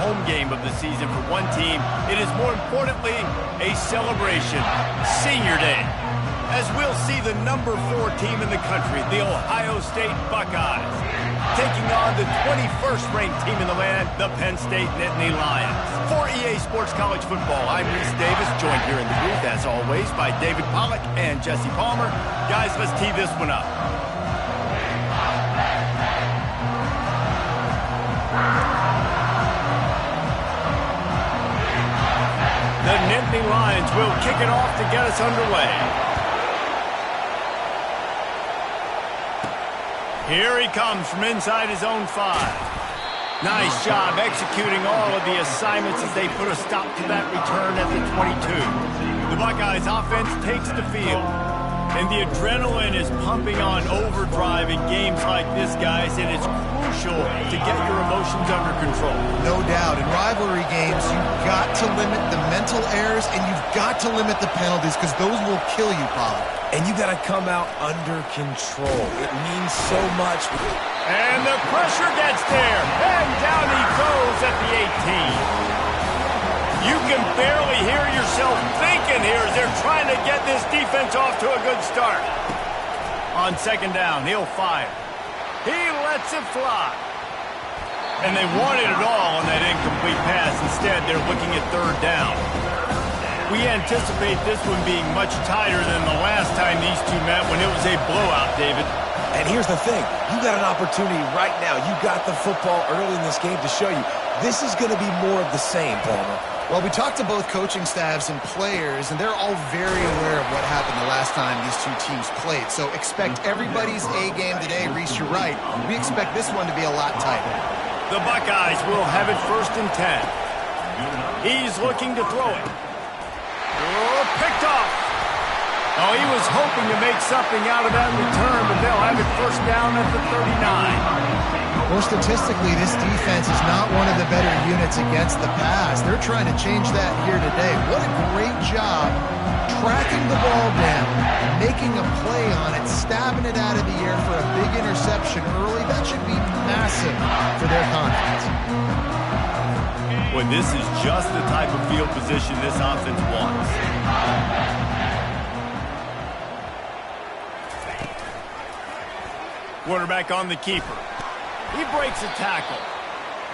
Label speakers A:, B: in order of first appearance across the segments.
A: home game of the season for one team, it is more importantly a celebration. Senior Day. As we'll see the number 4 team in the country, the Ohio State Buckeyes, taking on the 21st ranked team in the land, the Penn State Nittany Lions. For EA Sports College Football, I'm Reese Davis, joined here in the booth, as always, by David Pollack and Jesse Palmer. Guys, let's tee this one up. The Nittany Lions will kick it off to get us underway. Here he comes from inside his own 5. Nice job executing all of the assignments as they put a stop to that return at the 22. The Buckeyes offense takes the field. And the adrenaline is pumping on overdrive in games like this, guys, and it's crucial to get your emotions under control.
B: No doubt. In rivalry games, you've got to limit the mental errors, and you've got to limit the penalties, because those will kill you, Pollard.
C: And you got to come out under control. It means so much.
A: And the pressure gets there, and down he goes at the 18. You can barely hear yourself thinking here as they're trying to get this defense off to a good start. On second down, he'll fire. He lets it fly. And they wanted it all on that incomplete pass. Instead, they're looking at third down. We anticipate this one being much tighter than the last time these two met when it was a blowout, David.
C: And here's the thing. You got an opportunity right now. You got the football early in this game to show you this is going to be more of the same, Palmer.
B: Well, we talked to both coaching staffs and players, and they're all very aware of what happened the last time these two teams played. So expect everybody's A game today. Reese, you're right. We expect this one to be a lot tighter.
A: The Buckeyes will have it 1st and 10. He's looking to throw it. Oh, picked off. Oh, he was hoping to make something out of that return, but they'll have it 1st down at the 39.
B: Well, statistically, this defense is not one of the better units against the pass. They're trying to change that here today. What a great job tracking the ball down, making a play on it, stabbing it out of the air for a big interception early. That should be massive for their confidence.
A: Well, this is just the type of field position this offense wants. Quarterback on the keeper. He breaks a tackle.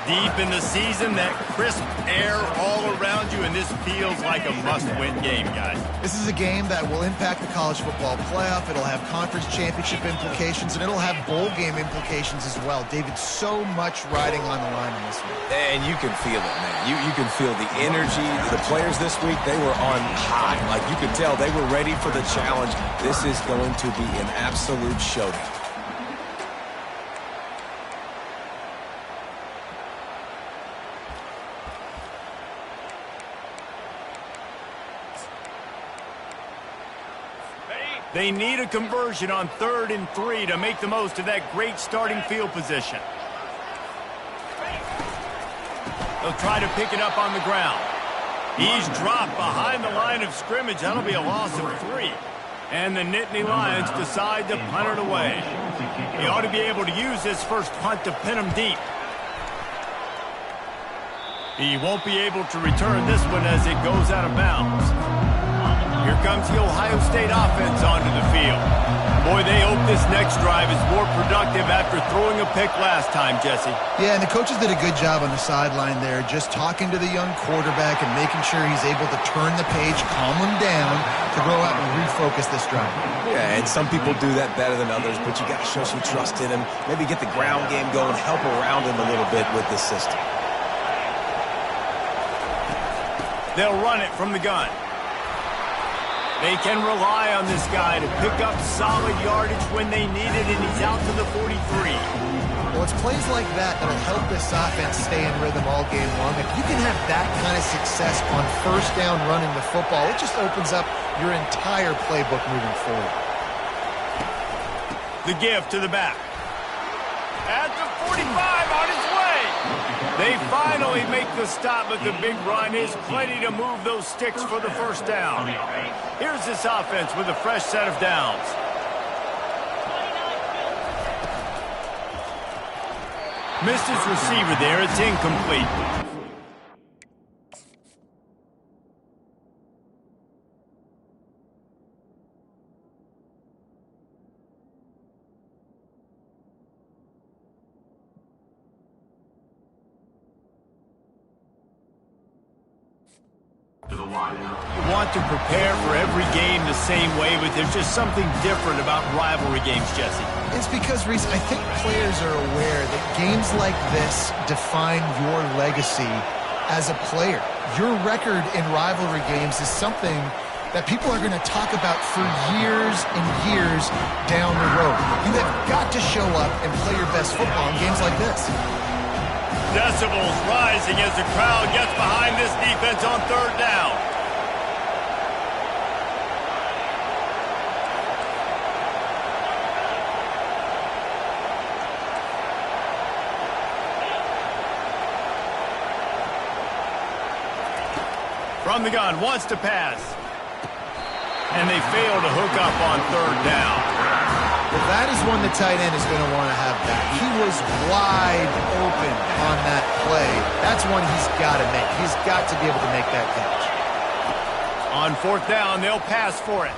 A: Deep in the season, that crisp air all around you, and this feels like a must-win game, guys.
B: This is a game that will impact the college football playoff. It'll have conference championship implications, and it'll have bowl game implications as well. David, so much riding on the line in this one.
C: And you can feel it, man. You can feel the energy. The players this week, they were on high. Like, you could tell they were ready for the challenge. This is going to be an absolute showdown.
A: They need a conversion on 3rd and 3 to make the most of that great starting field position. They'll try to pick it up on the ground. He's dropped behind the line of scrimmage. That'll be a loss of 3. And the Nittany Lions decide to punt it away. He ought to be able to use this first punt to pin him deep. He won't be able to return this one as it goes out of bounds. Here comes the Ohio State offense onto the field. Boy, they hope this next drive is more productive after throwing a pick last time, Jesse.
B: Yeah, and the coaches did a good job on the sideline there, just talking to the young quarterback and making sure he's able to turn the page, calm him down, to go out and refocus this drive.
C: Yeah, and some people do that better than others, but you got to show some trust in him. Maybe get the ground game going, help around him a little bit with this system.
A: They'll run it from the gun. They can rely on this guy to pick up solid yardage when they need it, and he's out to the 43.
B: Well, it's plays like that that'll help this offense stay in rhythm all game long. If you can have that kind of success on 1st down running the football, it just opens up your entire playbook moving forward.
A: The give to the back. At the 45, on his way. They finally make the stop, but the big run is plenty to move those sticks for the 1st down. Here's this offense with a fresh set of downs. Missed his receiver there. It's incomplete. You want to prepare for every game the same way, but there's just something different about rivalry games, Jesse.
B: It's because, Reese, I think players are aware that games like this define your legacy as a player. Your record in rivalry games is something that people are going to talk about for years and years down the road. You have got to show up and play your best football in games like this.
A: Decibels rising as the crowd gets behind this defense on third down. From the gun, wants to pass. And they fail to hook up on third down.
B: Well, that is one the tight end is going to want to have back. He was wide open on that play. That's one he's got to make. He's got to be able to make that catch.
A: On fourth down, they'll pass for it.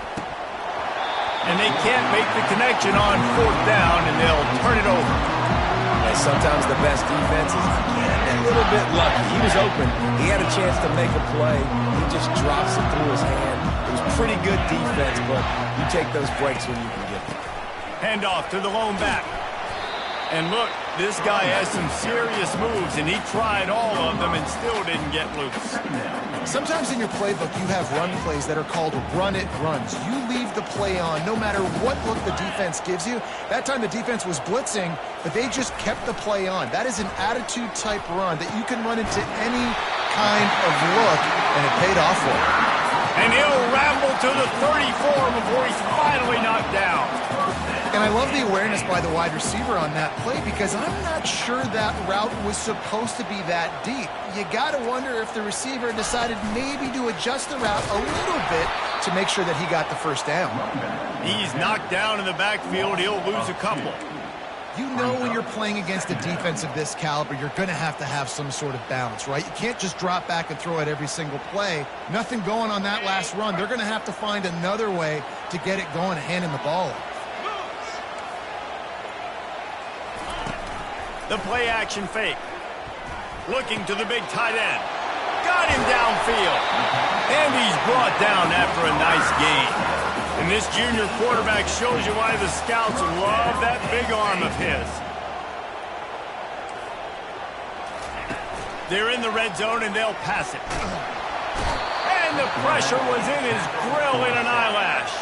A: And they can't make the connection on fourth down, and they'll turn it over.
C: And sometimes the best defense is getting a little bit lucky. He was open. He had a chance to make a play. He just drops it through his hand. It was pretty good defense, but you take those breaks when you can get them.
A: Handoff to the lone back. And look, this guy has some serious moves, and he tried all of them and still didn't get loose.
B: Sometimes in your playbook, you have run plays that are called run-it runs. You leave the play on no matter what look the defense gives you. That time the defense was blitzing, but they just kept the play on. That is an attitude-type run that you can run into any kind of look, and it paid off for him.
A: And he'll ramble to the 34 before he's finally knocked down.
B: And I love the awareness by the wide receiver on that play because I'm not sure that route was supposed to be that deep. You got to wonder if the receiver decided maybe to adjust the route a little bit to make sure that he got the first down.
A: He's knocked down in the backfield. He'll lose a couple.
B: You know when you're playing against a defense of this caliber, you're going to have some sort of balance, right? You can't just drop back and throw it every single play. Nothing going on that last run. They're going to have to find another way to get it going and handing the ball off.
A: The play action fake. Looking to the big tight end. Got him downfield. And he's brought down after a nice gain. And this junior quarterback shows you why the scouts love that big arm of his. They're in the red zone and they'll pass it. And the pressure was in his grill in an eyelash.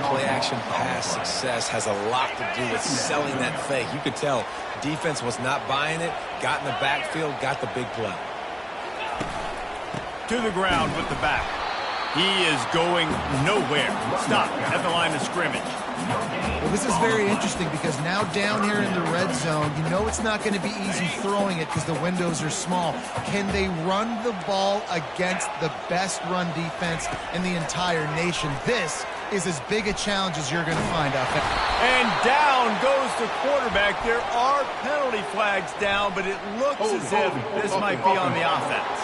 C: Play action pass success has a lot to do with selling that fake. You could tell defense was not buying it, got in the backfield, got the big play.
A: To the ground with the back. He is going nowhere. Stop at the line of scrimmage.
B: Well, this is very interesting because now down here in the red zone, you know it's not going to be easy throwing it because the windows are small. Can they run the ball against the best run defense in the entire nation? This is as big a challenge as you're going to find out there.
A: And down goes the quarterback. There are penalty flags down, but it looks as if this might be on the offense.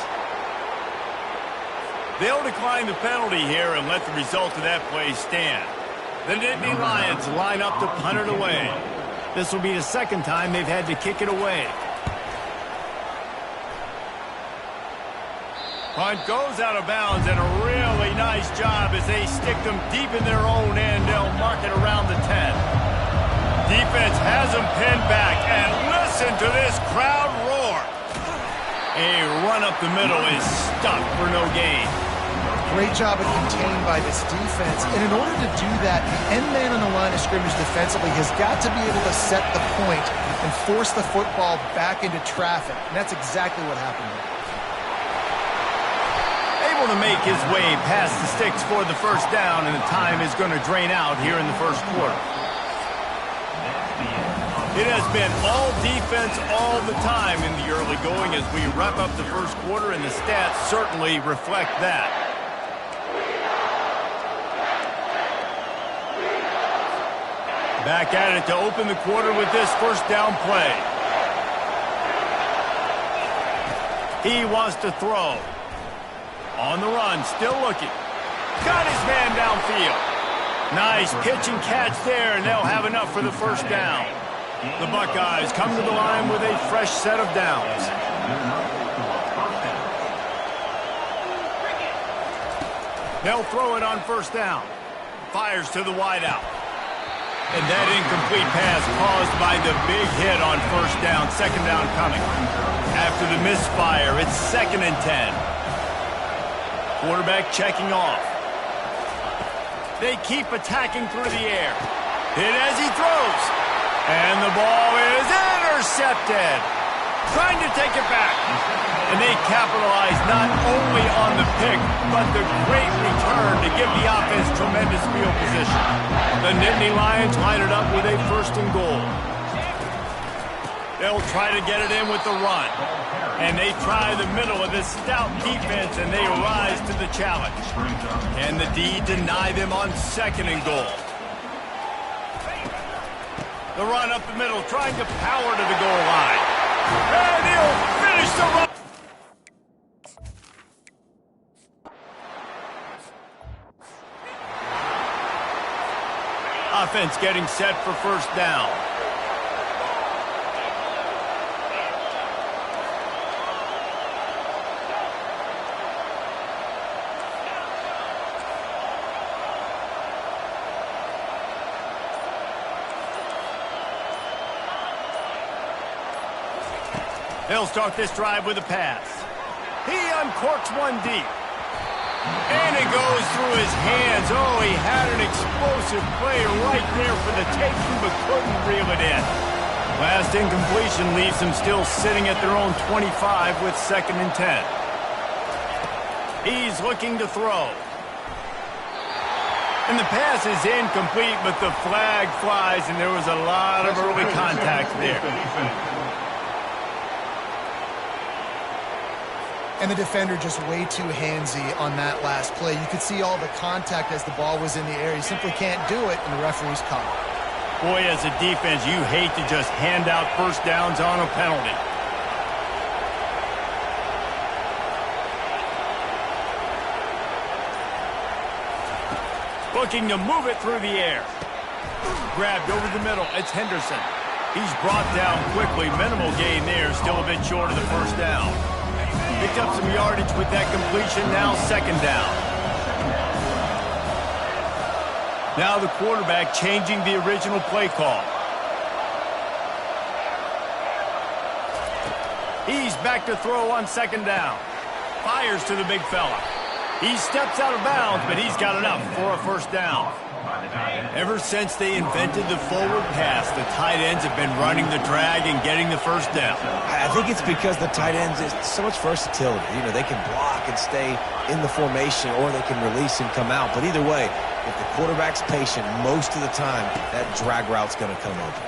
A: They'll decline the penalty here and let the result of that play stand. The Nittany Lions line up to punt it away. This will be the second time they've had to kick it away. Punt goes out of bounds, and a really nice job as they stick them deep in their own end. They'll mark it around the 10. Defense has them pinned back, and listen to this crowd roar. A run up the middle is stuck for no gain.
B: Great job of contained by this defense. And in order to do that, the end man on the line of scrimmage defensively has got to be able to set the point and force the football back into traffic. And that's exactly what happened there.
A: Able to make his way past the sticks for the first down, and the time is going to drain out here in the first quarter. It has been all defense all the time in the early going as we wrap up the first quarter, and the stats certainly reflect that. Back at it to open the quarter with this first down play. He wants to throw. On the run, still looking. Got his man downfield. Nice pitch and catch there, and they'll have enough for the first down. The Buckeyes come to the line with a fresh set of downs. They'll throw it on first down. Fires to the wideout. And that incomplete pass caused by the big hit on first down. Second down coming. After the misfire, it's 2nd and 10. Quarterback checking off. They keep attacking through the air. Hit as he throws. And the ball is intercepted. Trying to take it back. And they capitalize not only on the pick, but the great return to give the offense tremendous field position. The Nittany Lions line it up with a 1st and goal. They'll try to get it in with the run. And they try the middle of this stout defense, and they rise to the challenge. And the D deny them on 2nd and goal. The run up the middle, trying to power to the goal line. And he'll finish the run. Offense getting set for first down. They'll start this drive with a pass. He uncorks one deep. And it goes through his hands. Oh, he had an explosive play right there for the taking, but couldn't reel it in. Last incompletion leaves them still sitting at their own 25 with 2nd and 10. He's looking to throw. And the pass is incomplete, but the flag flies, and there was a lot of early contact there.
B: And the defender just way too handsy on that last play. You could see all the contact as the ball was in the air. You simply can't do it, and the referee's caught.
A: Boy, as a defense, you hate to just hand out first downs on a penalty. Looking to move it through the air. Grabbed over the middle. It's Henderson. He's brought down quickly. Minimal gain there. Still a bit short of the first down. Picked up some yardage with that completion. Now 2nd down. Now the quarterback changing the original play call. He's back to throw on 2nd down. Fires to the big fella. He steps out of bounds, but he's got enough for a first down. Ever since they invented the forward pass, the tight ends have been running the drag and getting the first down.
C: I think it's because the tight ends is so much versatility. You know, they can block and stay in the formation, or they can release and come out. But either way, if the quarterback's patient, most of the time, that drag route's going to come open.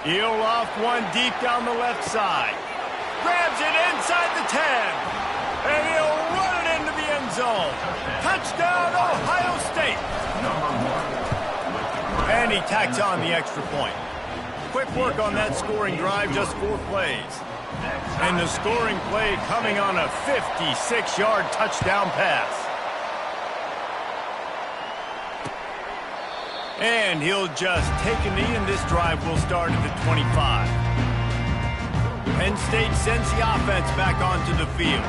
A: He'll loft one deep down the left side. Grabs it inside the 10. And he'll run it into the end zone. Touchdown, Ohio State. And he tacks on the extra point. Quick work on that scoring drive, just 4 plays. And the scoring play coming on a 56-yard touchdown pass. And he'll just take a knee, and this drive will start at the 25. Penn State sends the offense back onto the field.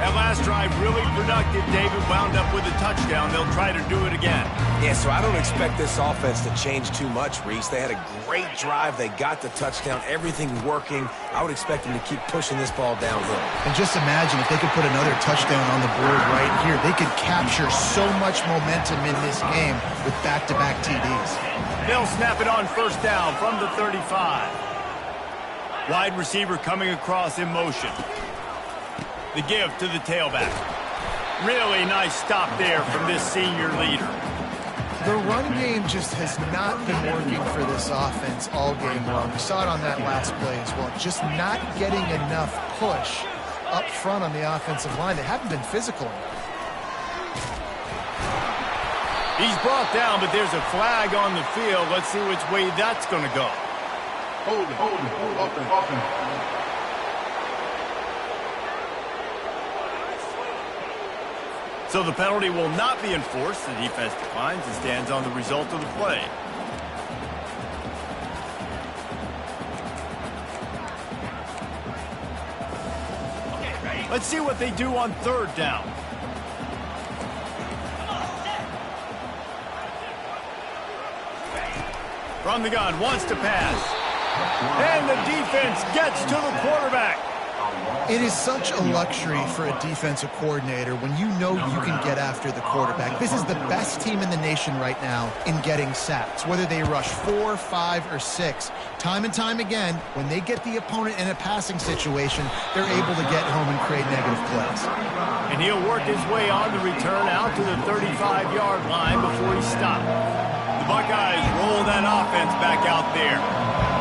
A: That last drive really productive. David wound up with a touchdown. They'll try to do it again.
C: Yeah, so I don't expect this offense to change too much, Reese. They had a great drive. They got the touchdown. Everything's working. I would expect them to keep pushing this ball downhill.
B: And just imagine if they could put another touchdown on the board right here. They could capture so much momentum in this game with back-to-back TDs.
A: They'll snap it on first down from the 35. Wide receiver coming across in motion. The give to the tailback. Really nice stop there from this senior leader.
B: The run game just has not been working for this offense all game long. We saw it on that last play as well. Just not getting enough push up front on the offensive line. They haven't been physical enough.
A: He's brought down, but there's a flag on the field. Let's see which way that's going to go.
D: Hold it.
A: So the penalty will not be enforced. The defense declines and stands on the result of the play. Let's see what they do on 3rd down. From the gun, wants to pass. And the defense gets to the quarterback.
B: It is such a luxury for a defensive coordinator when you know you can get after the quarterback. This is the best team in the nation right now in getting sacks, whether they rush 4, 5, or 6. Time and time again, when they get the opponent in a passing situation, they're able to get home and create negative plays.
A: And he'll work his way on the return out to the 35-yard line before he stopped. The Buckeyes roll that offense back out there.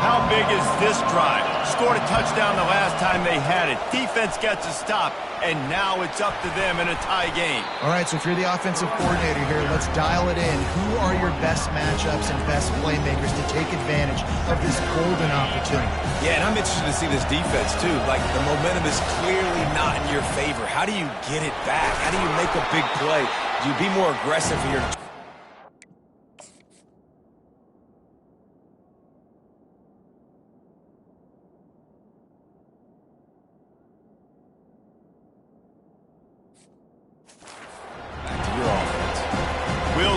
A: How big is this drive? Scored a touchdown the last time they had it. Defense gets a stop, and now it's up to them in a tie game.
B: All right, so if you're the offensive coordinator here, let's dial it in. Who are your best matchups and best playmakers to take advantage of this golden opportunity?
C: Yeah, and I'm interested to see this defense, too. Like, the momentum is clearly not in your favor. How do you get it back? How do you make a big play? Do you be more aggressive here?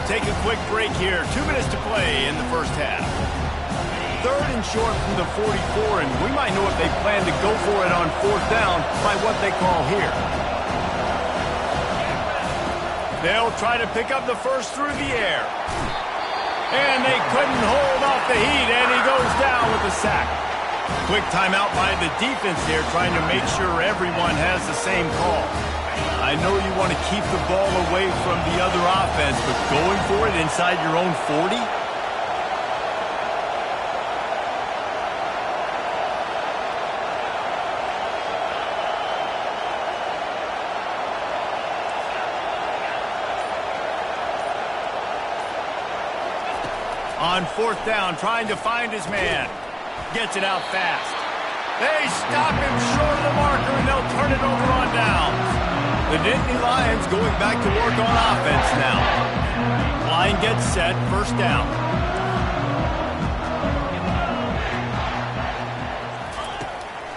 A: Take a quick break here. 2 minutes to play in the first half. 3rd and short from the 44, and we might know if they plan to go for it on 4th down by what they call here. They'll try to pick up the first through the air. And they couldn't hold off the heat, and he goes down with a sack. Quick timeout by the defense there, trying to make sure everyone has the same call. I know you want to keep the ball away from the other offense, but going for it inside your own 40? On 4th down, trying to find his man. Gets it out fast. They stop him short of the marker, and they'll turn it over on downs. The Nittany Lions going back to work on offense now. Line gets set, 1st down.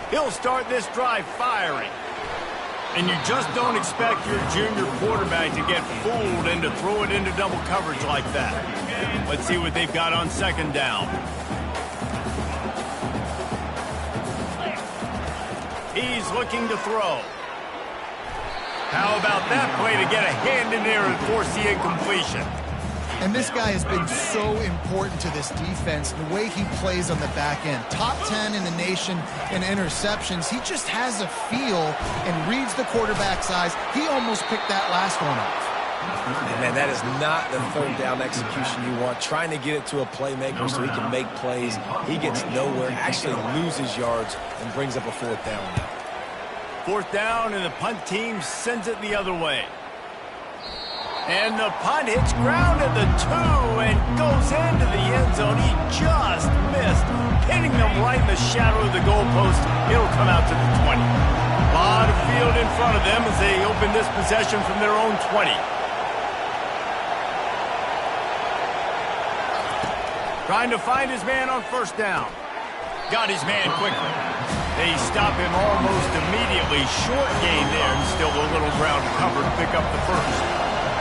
A: He'll start this drive firing. And you just don't expect your junior quarterback to get fooled and to throw it into double coverage like that. Let's see what they've got on 2nd down. He's looking to throw. How about that play to get a hand in there and force the incompletion?
B: And this guy has been so important to this defense, the way he plays on the back end. Top 10 in the nation in interceptions. He just has a feel and reads the quarterback's eyes. He almost picked that last one off.
C: Man, that is not the 3rd down execution you want. Trying to get it to a playmaker so he can make plays. He gets nowhere, actually loses yards, and brings up a 4th down now.
A: 4th down, and the punt team sends it the other way. And the punt hits ground at the 2 and goes into the end zone. He just missed, hitting them right in the shadow of the goalpost. It'll come out to the 20. A lot of field in front of them as they open this possession from their own 20. Trying to find his man on 1st down. Got his man quickly. They stop him almost immediately. Short gain there, and still a little ground to cover to pick up the 1st.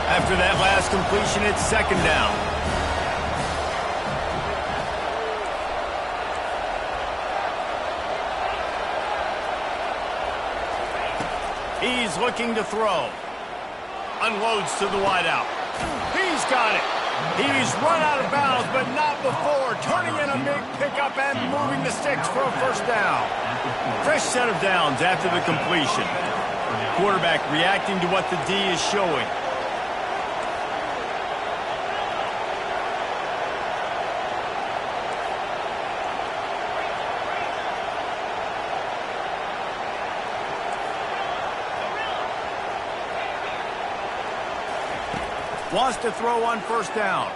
A: After that last completion, it's 2nd down. He's looking to throw. Unloads to the wideout. He's got it. He's run out of bounds, but not before. Turning in a big pickup and moving the sticks for a 1st down. Fresh set of downs after the completion. Quarterback reacting to what the D is showing. Wants to throw on 1st down.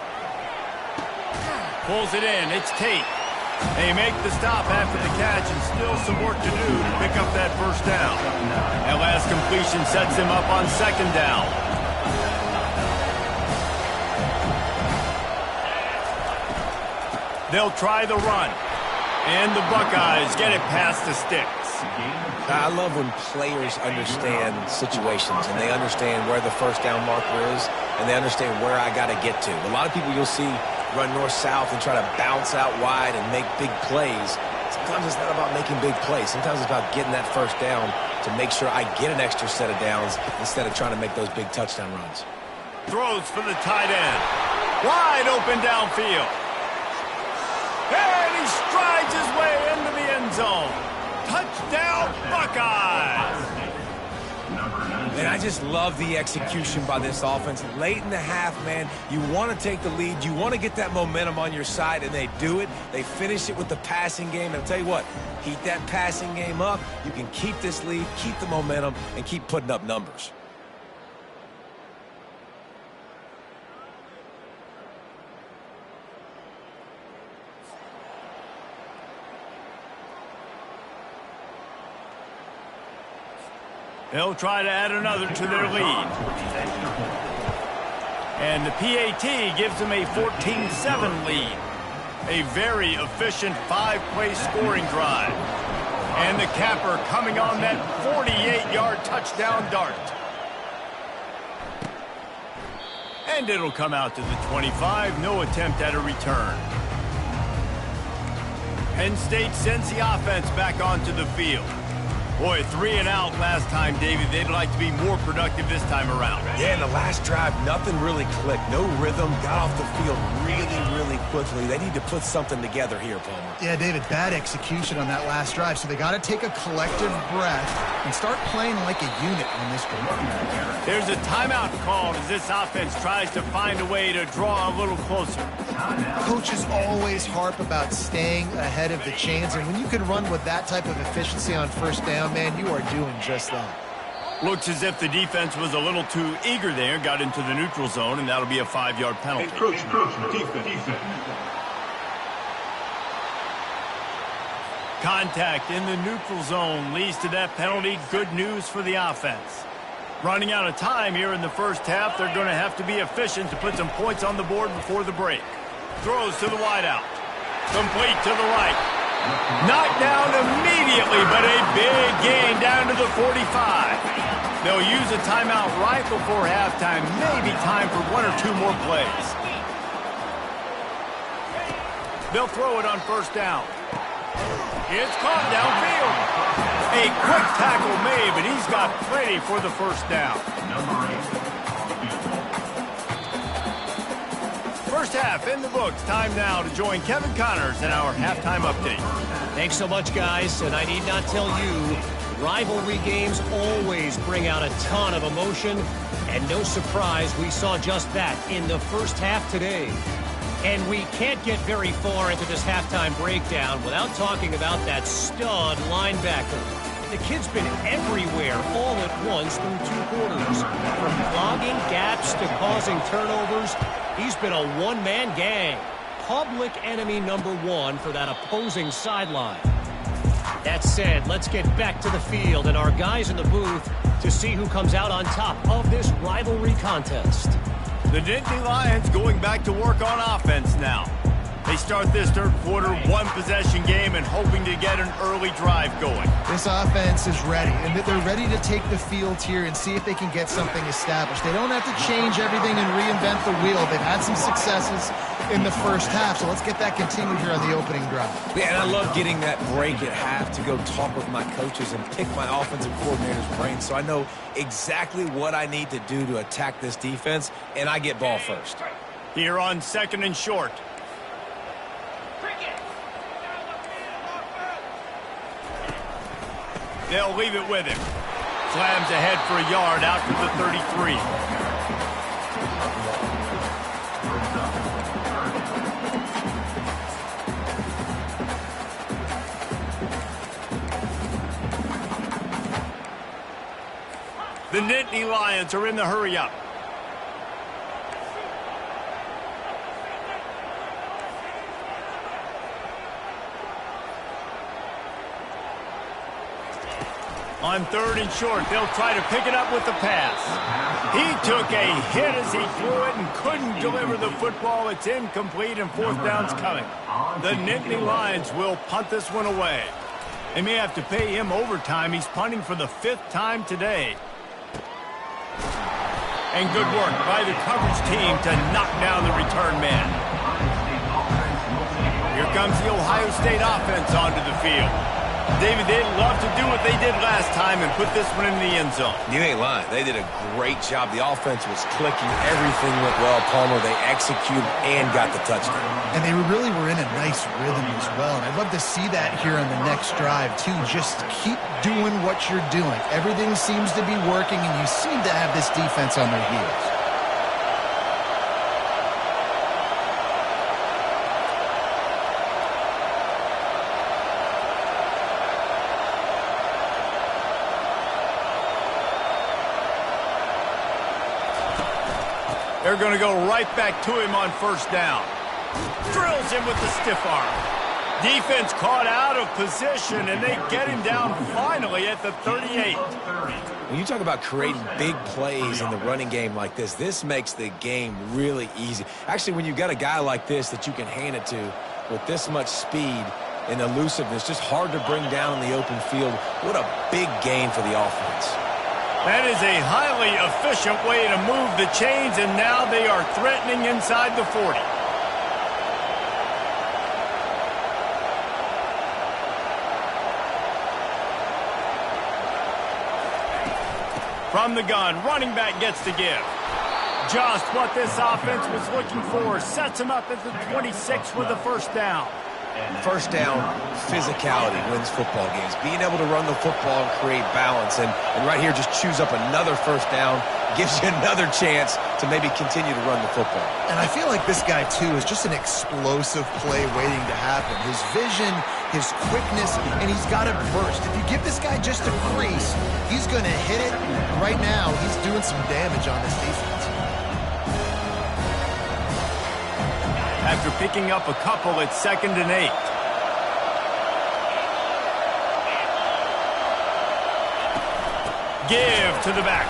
A: Pulls it in. It's Tate. They make the stop after the catch, and still some work to do to pick up that 1st down. That last completion sets him up on 2nd down. They'll try the run. And the Buckeyes get it past the sticks.
C: I love when players understand situations and they understand where the 1st down marker is and they understand where I got to get to. A lot of people you'll see run north-south and try to bounce out wide and make big plays. Sometimes it's not about making big plays. Sometimes it's about getting that first down to make sure I get an extra set of downs instead of trying to make those big touchdown runs.
A: Throws for the tight end. Wide open downfield. And he strides his way into the end zone. Touchdown, Buckeyes!
C: And I just love the execution by this offense. Late in the half, man, you want to take the lead. You want to get that momentum on your side, and they do it. They finish it with the passing game. And I'll tell you what, heat that passing game up. You can keep this lead, keep the momentum, and keep putting up numbers.
A: They'll try to add another to their lead. And the PAT gives them a 14-7 lead. A very efficient 5-play scoring drive. And the capper coming on that 48-yard touchdown dart. And it'll come out to the 25. No attempt at a return. Penn State sends the offense back onto the field. Boy, 3 and out last time, David. They'd like to be more productive this time around.
C: Yeah, in the last drive, nothing really clicked. No rhythm. Got off the field really quickly. They need to put something together here, Palmer.
B: Yeah, David, bad execution on that last drive. So they got to take a collective breath and start playing like a unit on this one.
A: There's a timeout called as this offense tries to find a way to draw a little closer.
B: Coaches always harp about staying ahead of the chains, and when you can run with that type of efficiency on first down, man, you are doing just that.
A: Looks as if the defense was a little too eager there, got into the neutral zone, and that'll be a 5-yard penalty.
D: Defense.
A: Contact in the neutral zone leads to that penalty. Good news for the offense. Running out of time here in the first half, they're going to have to be efficient to put some points on the board before the break. Throws to the wideout. Complete to the right. Knocked down immediately, but a big gain down to the 45. They'll use a timeout right before halftime. Maybe time for 1 or 2 more plays. They'll throw it on first down. It's caught downfield. A quick tackle made, but he's got plenty for the first down. First half in the books. Time now to join Kevin Connors in our halftime update.
E: Thanks so much, guys. And I need not tell you, rivalry games always bring out a ton of emotion. And no surprise, we saw just that in the first half today. And we can't get very far into this halftime breakdown without talking about that stud linebacker. The kid's been everywhere all at once through 2 quarters. From clogging gaps to causing turnovers, he's been a one-man gang. Public enemy number 1 for that opposing sideline. That said, let's get back to the field and our guys in the booth to see who comes out on top of this rivalry contest.
A: The Nittany Lions going back to work on offense now. They start this third quarter, 1-possession game and hoping to get an early drive going.
B: This offense is ready, and they're ready to take the field here and see if they can get something established. They don't have to change everything and reinvent the wheel. They've had some successes in the first half, so let's get that continued here on the opening drive.
C: Yeah, and I love getting that break at half to go talk with my coaches and pick my offensive coordinator's brain so I know exactly what I need to do to attack this defense, and I get ball first.
A: Here on 2nd and short. They'll leave it with him. Slams ahead for a yard out to the 33. The Nittany Lions are in the hurry-up. On 3rd and short, they'll try to pick it up with the pass. He took a hit as he threw it and couldn't deliver the football. It's incomplete and 4th down's coming. The Nittany Lions will punt this one away. They may have to pay him overtime. He's punting for the 5th time today. And good work by the coverage team to knock down the return man. comes the Ohio State offense onto the field. David, they'd love to do what they did last time and put this one in the end zone.
C: You ain't lying. They did a great job. The offense was clicking. Everything went well. Palmer, they executed and got the touchdown.
B: And they really were in a nice rhythm as well. And I'd love to see that here on the next drive, too. Just keep doing what you're doing. Everything seems to be working, and you seem to have this defense on their heels.
A: They're going to go right back to him on first down. Drills him with the stiff arm. Defense caught out of position, and they get him down finally at the 38.
C: When you talk about creating big plays in the running game like this makes the game really easy. Actually, when you've got a guy like this that you can hand it to with this much speed and elusiveness, just hard to bring down in the open field, what a big gain for the offense.
A: That is a highly efficient way to move the chains, and now they are threatening inside the 40. From the gun, running back gets to give. Just what this offense was looking for. Sets him up at the 26 with the first down.
C: First down, physicality wins football games. Being able to run the football and create balance. And right here, just choose up another first down. Gives you another chance to maybe continue to run the football.
B: And I feel like this guy, too, is just an explosive play waiting to happen. His vision, his quickness, and he's got a burst. If you give this guy just a crease, he's going to hit it. Right now, he's doing some damage on this defense.
A: After picking up a couple, it's 2nd and 8. Give to the back.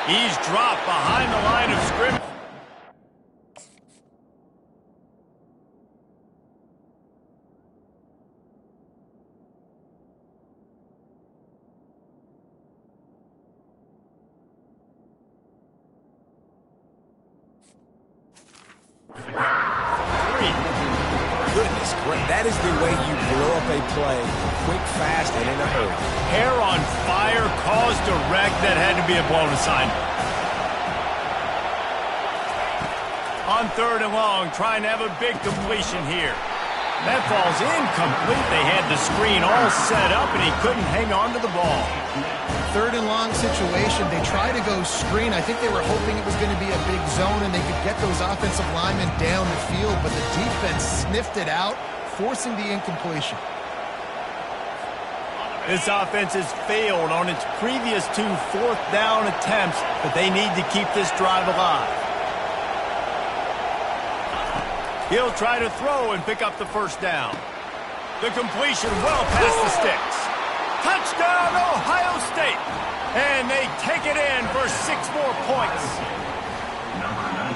A: He's dropped behind the line of scrimmage.
C: That is the way you blow up a play, quick, fast, and in a hurry.
A: Hair on fire caused a wreck that had to be a blown assignment. On 3rd and long, trying to have a big completion here. That falls incomplete. They had the screen all set up, and he couldn't hang on to the ball.
B: 3rd and long situation. They try to go screen. I think they were hoping it was going to be a big zone and they could get those offensive linemen down the field, but the defense sniffed it out, forcing the incompletion.
A: This offense has failed on its previous 2 4th down attempts, but they need to keep this drive alive. He'll try to throw and pick up the first down. The completion well past the sticks. Touchdown, Ohio State! And they take it in for 6 more points.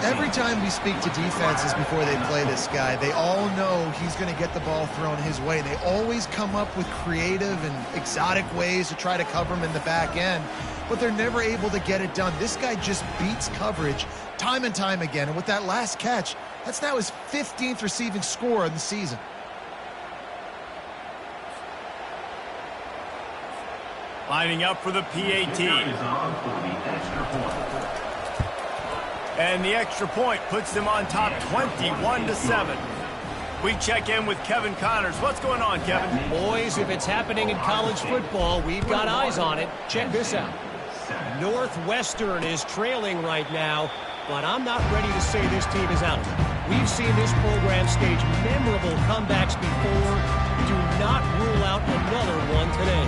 B: Every time we speak to defenses before they play this guy, they all know he's going to get the ball thrown his way. They always come up with creative and exotic ways to try to cover him in the back end, but they're never able to get it done. This guy just beats coverage time and time again, and with that last catch, that's now his 15th receiving score of the season.
A: Lining up for the PAT. And the extra point puts them on top 21-7. We check in with Kevin Connors. What's going on, Kevin?
E: Boys, if it's happening in college football, we've got eyes on it. Check this out. Northwestern is trailing right now, but I'm not ready to say this team is out. We've seen this program stage memorable comebacks before. Do not rule out another one today.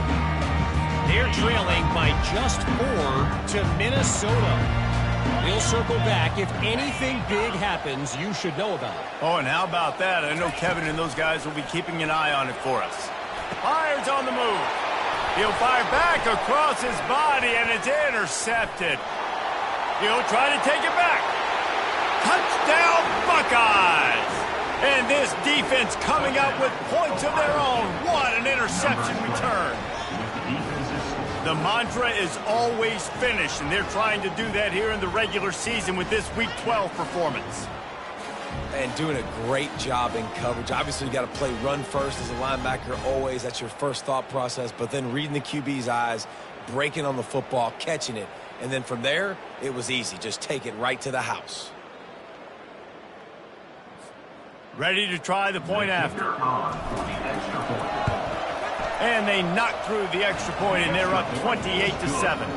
E: They're trailing by just 4 to Minnesota. We'll circle back. If anything big happens, you should know about it.
A: Oh, and how about that? I know Kevin and those guys will be keeping an eye on it for us. Fires on the move. He'll fire back across his body, and it's intercepted. He'll try to take it back. Touchdown, Buckeyes! And this defense coming up with points of their own. What an interception return. The mantra is always finish, and they're trying to do that here in the regular season with this Week 12 performance.
C: And doing a great job in coverage. Obviously, you got to play run first as a linebacker always. That's your first thought process. But then reading the QB's eyes, breaking on the football, catching it. And then from there, it was easy. Just take it right to the house.
A: Ready to try the point after. And they knock through the extra point, and they're up 28-7.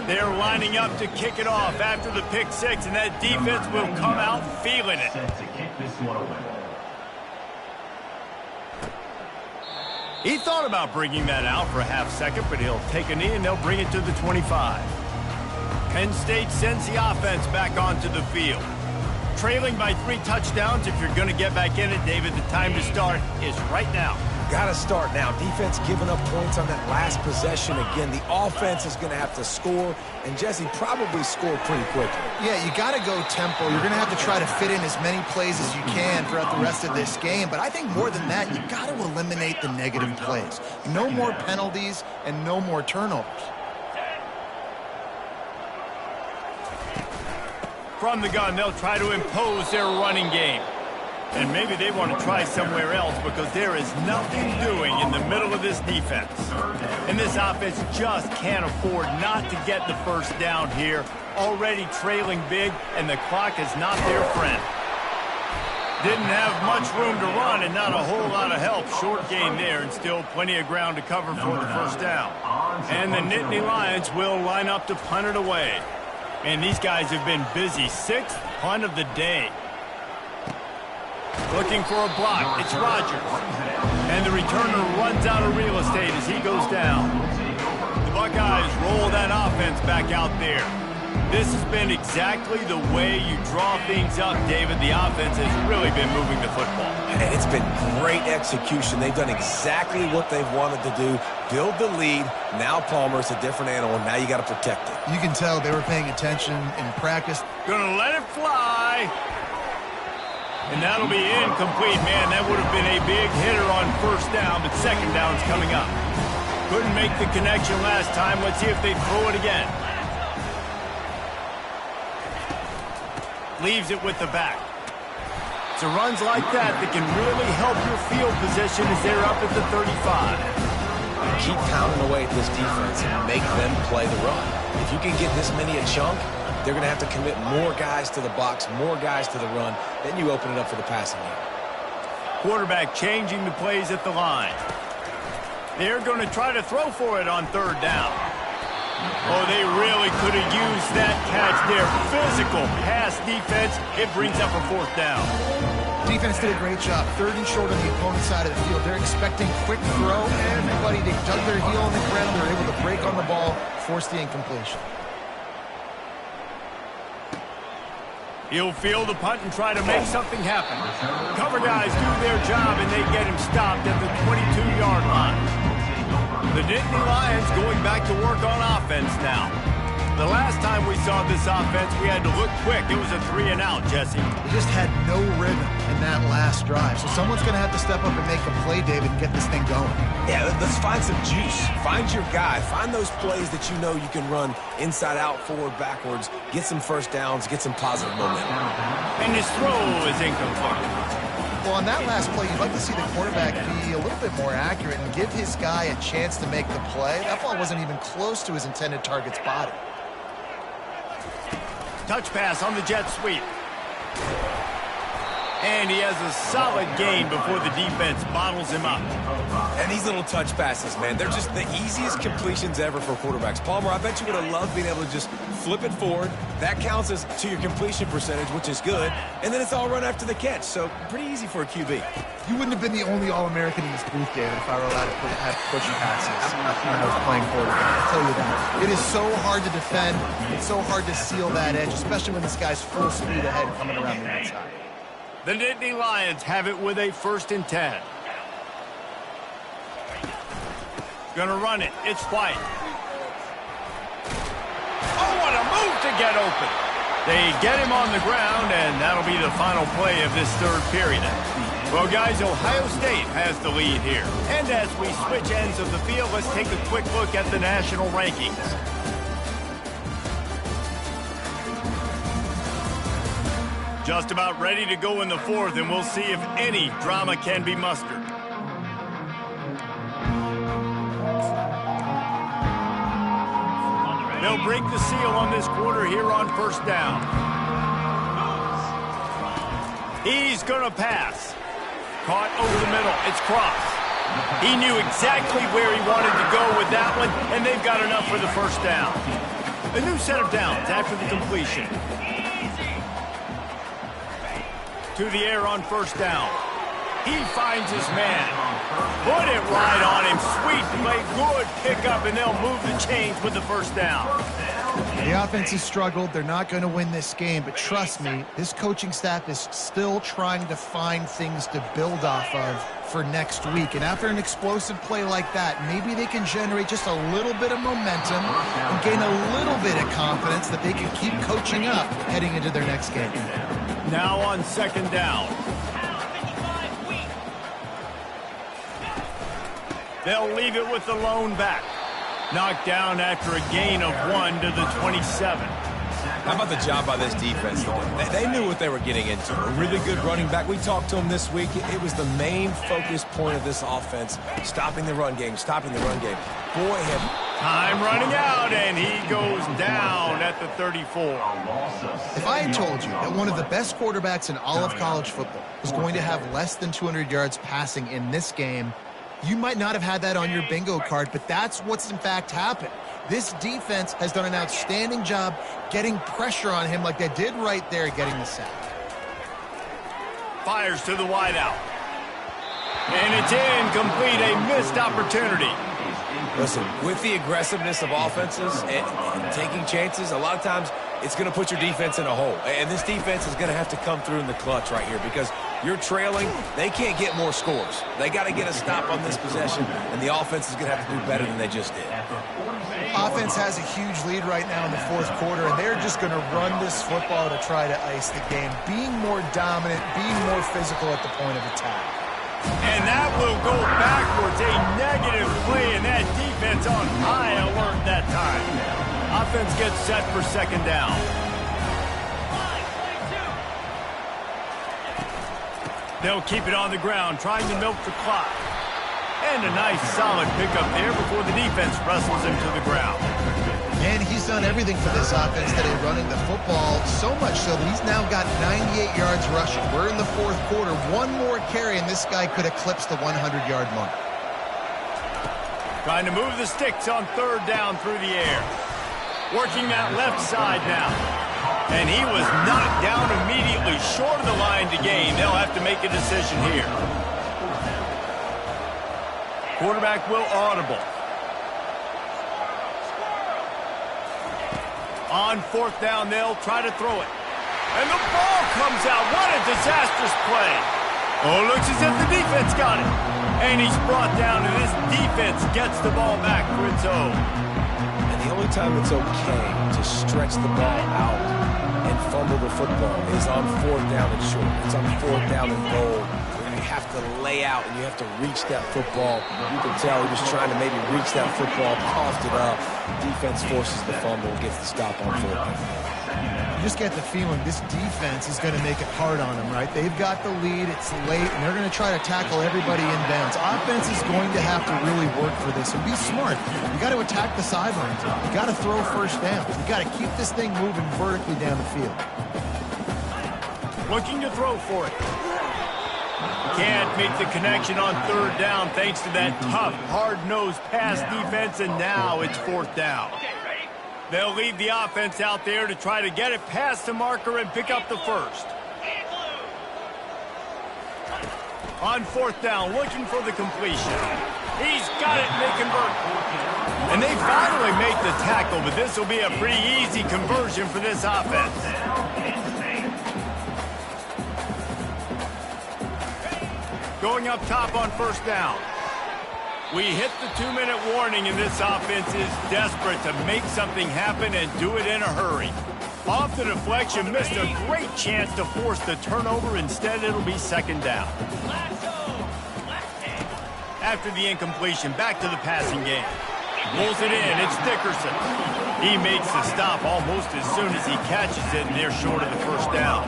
A: They're lining up to kick it off after the pick six, and that defense will come out feeling it. He thought about bringing that out for a half second, but he'll take a knee and they'll bring it to the 25. Penn State sends the offense back onto the field. Trailing by 3 touchdowns, if you're going to get back in it, David, the time to start is right now.
C: Got to start now. Defense giving up points on that last possession. Again, the offense is going to have to score, and Jesse probably score pretty quickly.
B: Yeah, you got to go tempo. You're going to have to try to fit in as many plays as you can throughout the rest of this game. But I think more than that, you got to eliminate the negative plays. No more penalties and no more turnovers.
A: From the gun, they'll try to impose their running game. And maybe they want to try somewhere else because there is nothing doing in the middle of this defense. And this offense just can't afford not to get the first down here. Already trailing big, and the clock is not their friend. Didn't have much room to run and not a whole lot of help. Short gain there and still plenty of ground to cover for the first down. And the Nittany Lions will line up to punt it away. And these guys have been busy. 6th punt of the day. Looking for a block. It's Rodgers. And the returner runs out of real estate as he goes down. The Buckeyes roll that offense back out there. This has been exactly the way you draw things up, David. The offense has really been moving the football.
C: And it's been great execution. They've done exactly what they've wanted to do. Build the lead. Now Palmer's a different animal. Now you got to protect it.
B: You can tell they were paying attention in practice.
A: Gonna let it fly. And that'll be incomplete. Man, that would have been a big hitter on first down, but second down's coming up. Couldn't make the connection last time. Let's see if they throw it again. Leaves it with the back. So runs like that can really help your field position as they're up at the 35.
C: Keep pounding away at this defense and make them play the run. If you can get this many a chunk, they're going to have to commit more guys to the box, more guys to the run. Then you open it up for the passing game.
A: Quarterback changing the plays at the line. They're going to try to throw for it on third down. Oh, they really could have used that catch there. Physical pass defense. It brings up a fourth down.
B: Defense did a great job. 3rd and short on the opponent's side of the field. They're expecting quick throw. Everybody, they dug their heel on the ground. They're able to break on the ball, force the incompletion.
A: He'll field the punt and try to make something happen. Cover guys do their job, and they get him stopped at the 22-yard line. The Nittany Lions going back to work on offense now. The last time we saw this offense, we had to look quick. It was a 3-and-out, Jesse.
B: They just had no rhythm in that last drive. So someone's going to have to step up and make a play, David, and get this thing going.
C: Yeah, let's find some juice. Find your guy. Find those plays that you know you can run inside out, forward, backwards. Get some first downs. Get some positive momentum.
A: And his throw is incomplete.
B: Well, on that last play, you'd like to see the quarterback be a little bit more accurate and give his guy a chance to make the play. That ball wasn't even close to his intended target's body.
A: Touch pass on the jet sweep. And he has a solid gain before the defense bottles him up.
C: And these little touch passes, man, they're just the easiest completions ever for quarterbacks. Palmer, I bet you would have loved being able to just flip it forward. That counts as to your completion percentage, which is good. And then it's all run after the catch, so pretty easy for a QB.
B: You wouldn't have been the only All-American in this booth, David, if I were allowed to have pushing passes when I was playing quarterback. I'll tell you that. It is so hard to defend. It's so hard to seal that edge, especially when this guy's full speed ahead coming around the outside.
A: The Nittany Lions have it with a 1st and 10. Gonna run it. It's White. Oh, what a move to get open. They get him on the ground, and that'll be the final play of this 3rd period. Well, guys, Ohio State has the lead here. And as we switch ends of the field, let's take a quick look at the national rankings. Just about ready to go in the fourth, and we'll see if any drama can be mustered. They'll break the seal on this quarter here on first down. He's going to pass. Caught over the middle. It's Cross. He knew exactly where he wanted to go with that one, and they've got enough for the first down. A new set of downs after the completion. To the air on first down. He finds his man. Put it right on him. Sweet play, good pickup, and they'll move the chains with the first down.
B: The offense has struggled. They're not going to win this game, but trust me, this coaching staff is still trying to find things to build off of for next week. And after an explosive play like that, maybe they can generate just a little bit of momentum and gain a little bit of confidence that they can keep coaching up heading into their next game.
A: Now on second down. They'll leave it with the lone back. Knocked down after a gain of 1 to the 27.
C: How about the job by this defense? They knew what they were getting into. A really good running back. We talked to him this week. It was the main focus point of this offense, stopping the run game, stopping the run game. Boy,
A: time running out, and he goes down at the 34.
B: If I had told you that one of the best quarterbacks in all of college football was going to have less than 200 yards passing in this game, you might not have had that on your bingo card, but that's what's in fact happened. This defense has done an outstanding job getting pressure on him like they did right there getting the sack.
A: Fires to the wideout. And it's incomplete, a missed opportunity.
C: Listen, with the aggressiveness of offenses and taking chances, a lot of times it's going to put your defense in a hole. And this defense is going to have to come through in the clutch right here because you're trailing. They can't get more scores. They got to get a stop on this possession, and the offense is going to have to do better than they just did.
B: Offense has a huge lead right now in the fourth quarter, and they're just going to run this football to try to ice the game, being more dominant, being more physical at the point of attack.
A: And that will go backwards, a negative play, and that defense on high alert that time. Offense gets set for second down. They'll keep it on the ground, trying to milk the clock. And a nice solid pickup there before the defense wrestles him to the ground.
B: And he's done everything for this offense today, running the football, so much so that he's now got 98 yards rushing. We're in the fourth quarter. One more carry, and this guy could eclipse the 100-yard mark.
A: Trying to move the sticks on third down through the air. Working that left side now. And he was knocked down immediately short of the line to gain. They'll have to make a decision here. Quarterback will audible. On fourth down, they'll try to throw it. And the ball comes out. What a disastrous play. Oh, looks as if the defense got it. And he's brought down, and this defense gets the ball back for its own.
C: And the only time it's okay to stretch the ball out and fumble the football is on fourth down and short. It's on fourth down and goal. You have to lay out and you have to reach that football. You can tell he was trying to maybe reach that football, coughed it up. Defense forces the fumble, gets the stop on fourth down.
B: You just get the feeling this defense is going to make it hard on them, right? They've got the lead, it's late, and they're going to try to tackle everybody inbounds. Offense is going to have to really work for this, and be smart. You got to attack the sidelines. You got to throw first downs. You got to keep this thing moving vertically down the field.
A: Looking to throw for it. Can't make the connection on third down thanks to that tough, hard-nosed pass defense, and now it's fourth down. They'll leave the offense out there to try to get it past the marker and pick up the first. On fourth down, looking for the completion. He's got it, and they convert. And they finally make the tackle, but this will be a pretty easy conversion for this offense. Going up top on first down. We hit the 2-minute warning, and this offense is desperate to make something happen and do it in a hurry. Off the deflection, missed a great chance to force the turnover. Instead, it'll be second down. After the incompletion, back to the passing game. Pulls it in, it's Dickerson. He makes the stop almost as soon as he catches it, and they're short of the first down.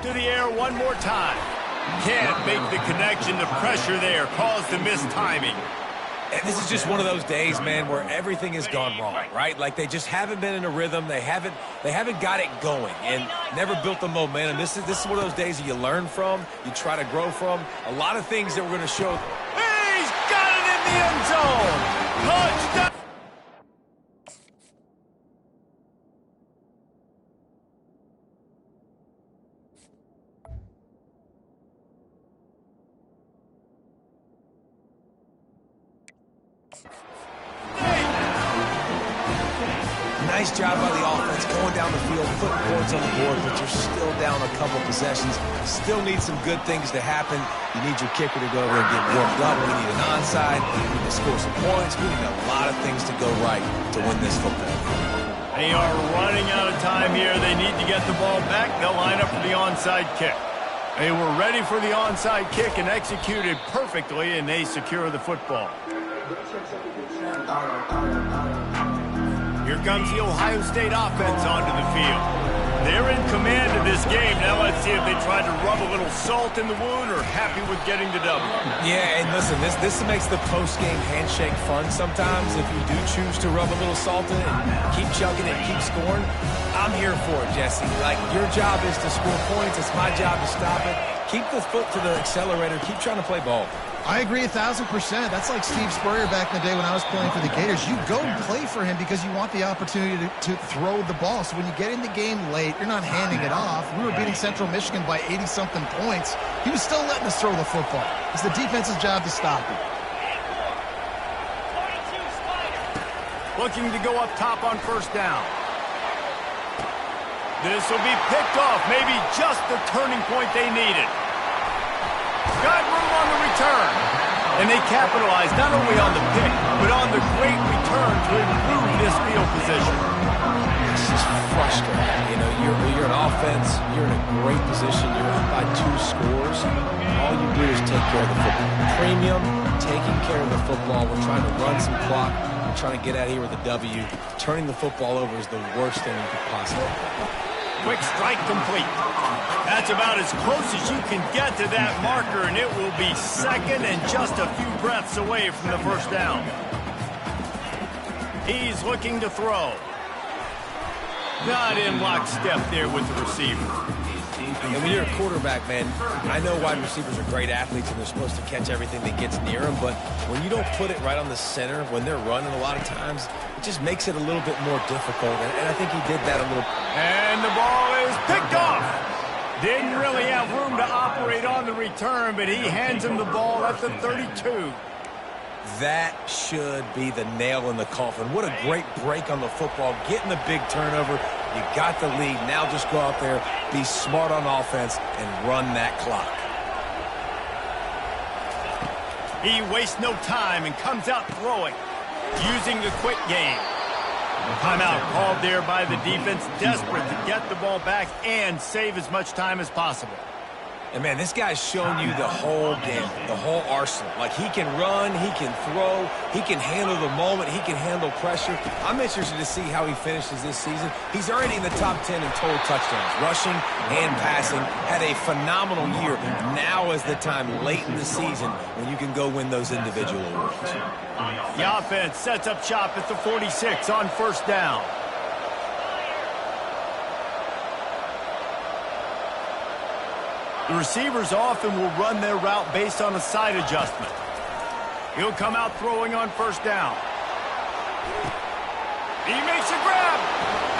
A: through the air one more time. Can't make the connection. The pressure there caused the missed timing.
C: And this is just one of those days, man, where everything has gone wrong, right? Like they just haven't been in a rhythm. They haven't got it going and never built the momentum. This is one of those days that you learn from, you try to grow from. A lot of things that we're going to show.
A: He's got it in the end zone. Touchdown.
C: Nice job by the offense going down the field, putting points on the board, but you're still down a couple possessions. Still need some good things to happen. You need your kicker to go over and get warmed up. We need an onside. We need to score some points. We need a lot of things to go right to win this football game.
A: They are running out of time here. They need to get the ball back. They'll line up for the onside kick. They were ready for the onside kick and executed perfectly, and they secure the football. Here comes the Ohio State offense onto the field. They're in command of this game. Now let's see if they try to rub a little salt in the wound or happy with getting the W.
C: Yeah, and listen, this makes the post-game handshake fun sometimes. If you do choose to rub a little salt in it and keep chugging and keep scoring, I'm here for it, Jesse. Like, your job is to score points. It's my job to stop it. Keep the foot to the accelerator. Keep trying to play ball.
B: I agree 1,000%. That's like Steve Spurrier back in the day when I was playing for the Gators. You go and play for him because you want the opportunity to throw the ball. So when you get in the game late, you're not handing it off. We were beating Central Michigan by 80-something points. He was still letting us throw the football. It's the defense's job to stop it.
A: Looking to go up top on first down. This will be picked off. Maybe just the turning point they needed. Got room on the return. And they capitalized not only on the pick, but on the great return to improve this field position.
C: It's just frustrating. You know, you're an offense. You're in a great position. You're up by 2 scores. All you do is take care of the football. Premium, taking care of the football. We're trying to run some clock. We're trying to get out of here with a W. Turning the football over is the worst thing you could possibly do.
A: Quick strike complete. That's about as close as you can get to that marker, and it will be second and just a few breaths away from the first down. He's looking to throw. Not in lockstep there with the receiver.
C: And when you're a quarterback, man, I know wide receivers are great athletes and they're supposed to catch everything that gets near them, but when you don't put it right on the center, when they're running a lot of times, it just makes it a little bit more difficult, and I think he did that a little.
A: And the ball is picked off. Didn't really have room to operate on the return, but he hands him the ball at the 32.
C: That should be the nail in the coffin. What a great break on the football, getting the big turnover. You got the lead. Now just go out there, be smart on offense, and run that clock.
A: He wastes no time and comes out throwing, using the quick game. Timeout called there by the defense, desperate to get the ball back and save as much time as possible.
C: And, man, this guy's shown you the whole game, the whole arsenal. Like, he can run, he can throw, he can handle the moment, he can handle pressure. I'm interested to see how he finishes this season. He's already in the top 10 in total touchdowns, rushing and passing. Had a phenomenal year. Now is the time late in the season when you can go win those individual awards.
A: The offense sets up shop at the 46 on first down. The receivers often will run their route based on a side adjustment. He'll come out throwing on first down. He makes a grab,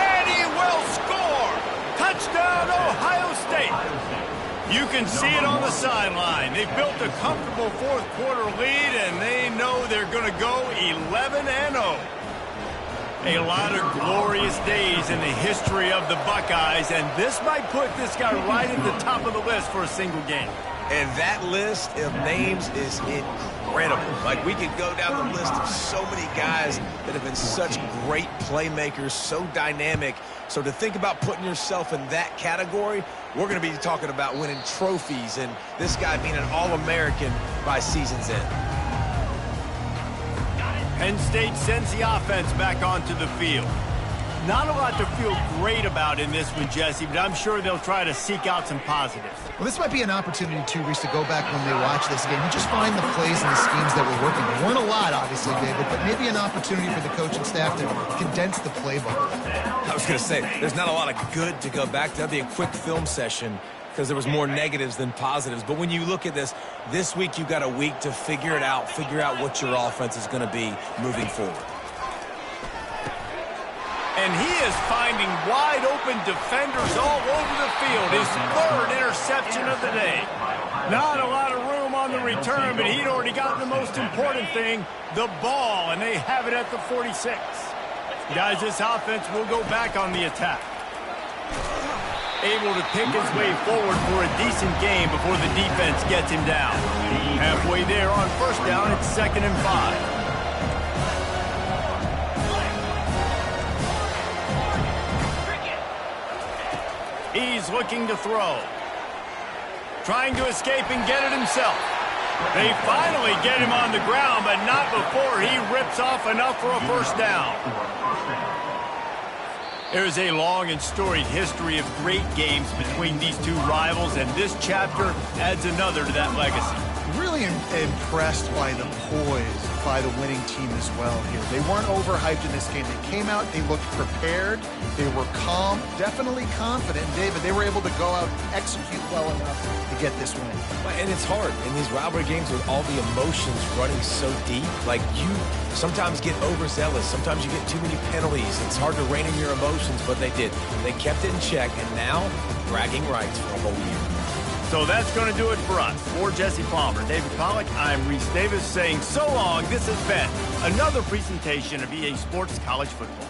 A: and he will score. Touchdown, Ohio State. You can see it on the sideline. They've built a comfortable fourth quarter lead, and they know they're going to go 11-0. A lot of glorious days in the history of the Buckeyes, and this might put this guy right at the top of the list for a single game.
C: And that list of names is incredible. Like, we could go down the list of so many guys that have been such great playmakers, so dynamic. So to think about putting yourself in that category, we're going to be talking about winning trophies and this guy being an All-American by season's end.
A: Penn State sends the offense back onto the field. Not a lot to feel great about in this one, Jesse, but I'm sure they'll try to seek out some positives.
B: Well, this might be an opportunity, too, Reese, to go back when they watch this game and just find the plays and the schemes that were working. There weren't a lot, obviously, David, but maybe an opportunity for the coaching staff to condense the playbook.
C: I was going to say, there's not a lot of good to go back to. That'd be a quick film session because there was more negatives than positives. But when you look at this week you've got a week to figure it out, figure out what your offense is going to be moving forward.
A: And he is finding wide-open defenders all over the field. His third interception of the day. Not a lot of room on the return, but he'd already gotten the most important thing, the ball, and they have it at the 46. Guys, this offense will go back on the attack. Able to pick his way forward for a decent game before the defense gets him down. Halfway there on first down, it's 2nd and 5. He's looking to throw. Trying to escape and get it himself. They finally get him on the ground, but not before he rips off enough for a first down. There's a long and storied history of great games between these two rivals, and this chapter adds another to that legacy.
B: Really impressed by the poise by the winning team as well here. They weren't overhyped in this game. They came out, they looked prepared, they were calm, definitely confident. And David, they were able to go out and execute well enough to get this win.
C: And it's hard in these rivalry games with all the emotions running so deep. Like, you sometimes get overzealous. Sometimes you get too many penalties. It's hard to rein in your emotions, but they did. They kept it in check, and now bragging rights for a whole year.
A: So that's going to do it for us. For Jesse Palmer, David Pollack, I'm Reese Davis saying so long. This has been another presentation of EA Sports College Football.